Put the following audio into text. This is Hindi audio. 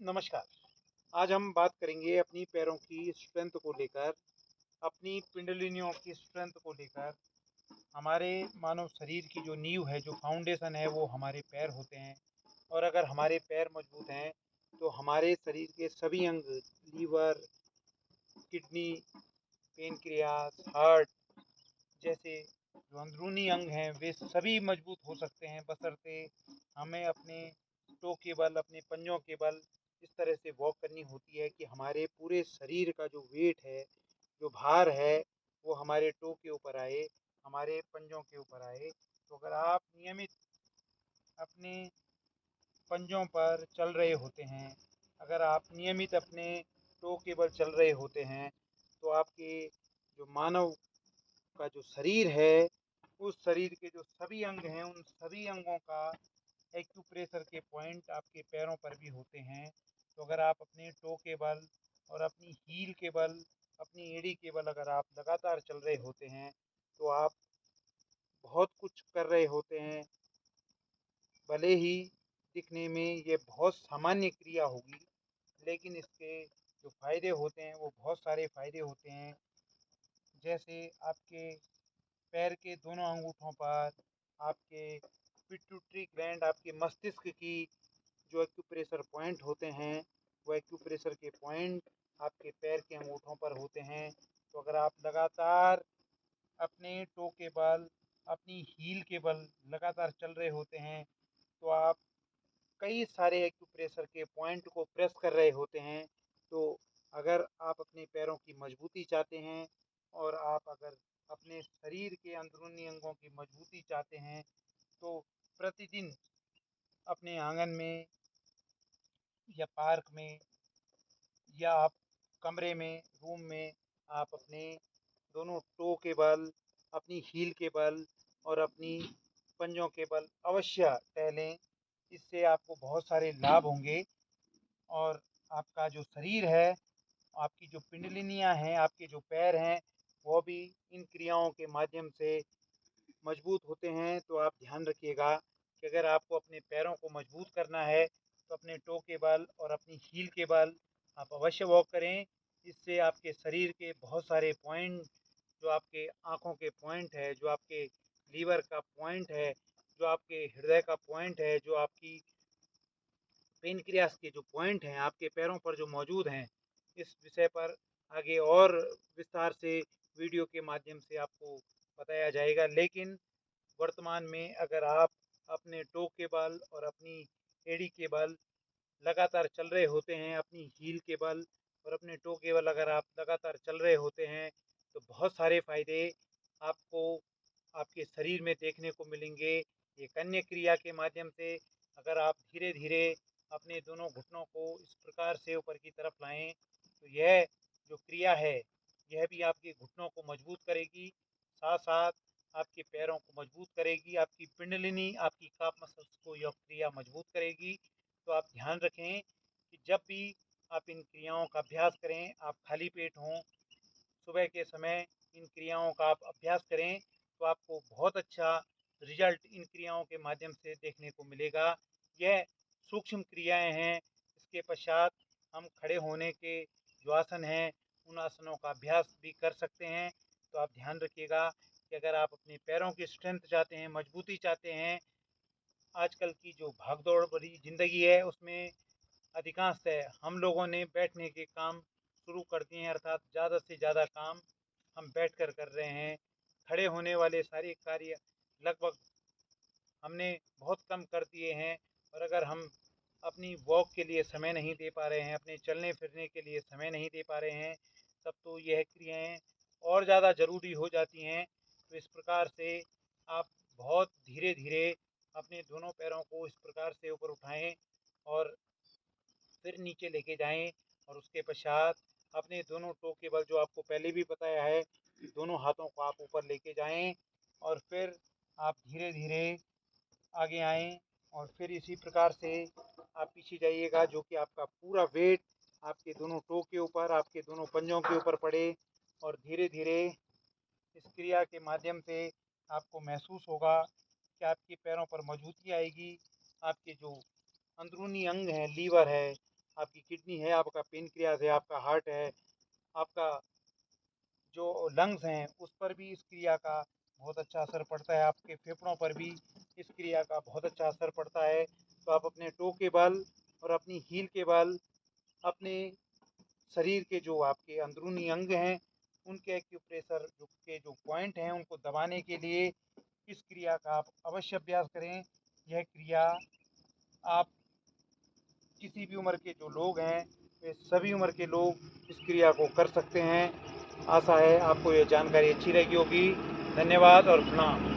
नमस्कार। आज हम बात करेंगे अपनी पैरों की स्ट्रेंथ को लेकर, अपनी पिंडलिनियों की स्ट्रेंथ को लेकर। हमारे मानव शरीर की जो नींव है, जो फाउंडेशन है, वो हमारे पैर होते हैं। और अगर हमारे पैर मजबूत हैं, तो हमारे शरीर के सभी अंग, लीवर, किडनी, पेनक्रियास, हार्ट जैसे जो अंदरूनी अंग हैं, वे सभी मजबूत हो सकते हैं, बशर्ते हमें अपने टो के बल, अपने पंजों के बल इस तरह से वॉक करनी होती है कि हमारे पूरे शरीर का जो वेट है, जो भार है, वो हमारे टो के ऊपर आए, हमारे पंजों के ऊपर आए। तो अगर आप नियमित अपने पंजों पर चल रहे होते हैं, अगर आप नियमित अपने टो के बल चल रहे होते हैं, तो आपके जो मानव का जो शरीर है, उस शरीर के जो सभी अंग हैं, उन सभी अंगों का एक्यूप्रेशर के पॉइंट आपके पैरों पर भी होते हैं। तो अगर आप अपने टो के बल और अपनी हील के बल, अपनी एड़ी के बल अगर आप लगातार चल रहे होते हैं, तो आप बहुत कुछ कर रहे होते हैं। भले ही दिखने में ये बहुत सामान्य क्रिया होगी, लेकिन इसके जो फ़ायदे होते हैं, वो बहुत सारे फ़ायदे होते हैं। जैसे आपके पैर के दोनों अंगूठों पर आपके पिट्यूटरी ग्लैंड, आपके मस्तिष्क की जो एक्यूप्रेशर पॉइंट होते हैं, वो एक्यूप्रेशर के पॉइंट आपके पैर के अंगूठों पर होते हैं। तो अगर आप लगातार अपने टो के बल, अपनी हील के बल लगातार चल रहे होते हैं, तो आप कई सारे एक्यूप्रेशर के पॉइंट को प्रेस कर रहे होते हैं। तो अगर आप अपने पैरों की मजबूती चाहते हैं, और आप अगर अपने शरीर के अंदरूनी अंगों की मजबूती चाहते हैं, तो प्रतिदिन अपने आंगन में या पार्क में या आप कमरे में, रूम में, आप अपने दोनों टो के बल, अपनी हील के बल और अपनी पंजों के बल अवश्य टहलें। इससे आपको बहुत सारे लाभ होंगे, और आपका जो शरीर है, आपकी जो पिंडलिनियाँ हैं, आपके जो पैर हैं, वो भी इन क्रियाओं के माध्यम से मजबूत होते हैं। तो आप ध्यान रखिएगा कि अगर आपको अपने पैरों को मजबूत करना है, तो अपने टो के बल और अपनी हील के बल आप अवश्य वॉक करें। इससे आपके शरीर के बहुत सारे पॉइंट, जो आपके आँखों के पॉइंट है, जो आपके लीवर का पॉइंट है, जो आपके हृदय का पॉइंट है, जो आपकी पेनक्रियास के जो पॉइंट हैं आपके पैरों पर जो मौजूद हैं, इस विषय पर आगे और विस्तार से वीडियो के माध्यम से आपको बताया जाएगा। लेकिन वर्तमान में अगर आप अपने टो के बल और अपनी एड़ी के बल लगातार चल रहे होते हैं, अपनी हील के बल और अपने टो के बल अगर आप लगातार चल रहे होते हैं, तो बहुत सारे फायदे आपको आपके शरीर में देखने को मिलेंगे। एक अन्य क्रिया के माध्यम से अगर आप धीरे धीरे अपने दोनों घुटनों को इस प्रकार से ऊपर की तरफ लाएं, तो यह जो क्रिया है, यह भी आपके घुटनों को मजबूत करेगी, साथ साथ आपके पैरों को मजबूत करेगी, आपकी पिंडलिनी, आपकी काफ मसल्स को यह क्रिया मजबूत करेगी। तो आप ध्यान रखें कि जब भी आप इन क्रियाओं का अभ्यास करें, आप खाली पेट हों, सुबह के समय इन क्रियाओं का आप अभ्यास करें, तो आपको बहुत अच्छा रिजल्ट इन क्रियाओं के माध्यम से देखने को मिलेगा। यह सूक्ष्म क्रियाएं हैं। इसके पश्चात हम खड़े होने के जो आसन हैं, उन आसनों का अभ्यास भी कर सकते हैं। तो आप ध्यान रखिएगा कि अगर आप अपने पैरों की स्ट्रेंथ चाहते हैं, मजबूती चाहते हैं, आजकल की जो भागदौड़ भरी ज़िंदगी है, उसमें अधिकांशतः हम लोगों ने बैठने के काम शुरू कर दिए हैं, अर्थात ज़्यादा से ज़्यादा काम हम बैठकर कर रहे हैं। खड़े होने वाले सारे कार्य लगभग हमने बहुत कम कर दिए हैं। और अगर हम अपनी वॉक के लिए समय नहीं दे पा रहे हैं, अपने चलने फिरने के लिए समय नहीं दे पा रहे हैं, तब तो यह क्रियाएँ और ज़्यादा ज़रूरी हो जाती हैं। तो इस प्रकार से आप बहुत धीरे-धीरे अपने दोनों पैरों को इस प्रकार से ऊपर उठाएँ और फिर नीचे लेके जाएँ, और उसके पश्चात अपने दोनों टो के बल, जो आपको पहले भी बताया है कि दोनों हाथों को आप ऊपर लेके जाएँ, और फिर आप धीरे-धीरे आगे आएँ, और फिर इसी प्रकार से आप पीछे जाइएगा, जो कि आपका पूरा वेट आपके दोनों टो के ऊपर, आपके दोनों पंजों के ऊपर पड़े। और धीरे-धीरे इस क्रिया के माध्यम से आपको महसूस होगा कि आपके पैरों पर मजबूती आएगी। आपके जो अंदरूनी अंग हैं, लीवर है, आपकी किडनी है, आपका पेनक्रियाज है, आपका हार्ट है, आपका जो लंग्स हैं उस पर भी इस क्रिया का बहुत अच्छा असर पड़ता है, आपके फेफड़ों पर भी इस क्रिया का बहुत अच्छा असर पड़ता है। तो आप अपने टो के बल और अपनी हील के बल अपने शरीर के जो आपके अंदरूनी अंग हैं उनके एक्यूप्रेशर जो पॉइंट हैं उनको दबाने के लिए इस क्रिया का आप अवश्य अभ्यास करें। यह क्रिया आप किसी भी उम्र के जो लोग हैं वे सभी उम्र के लोग इस क्रिया को कर सकते हैं। आशा है आपको यह जानकारी अच्छी लगी होगी। धन्यवाद और प्रणाम।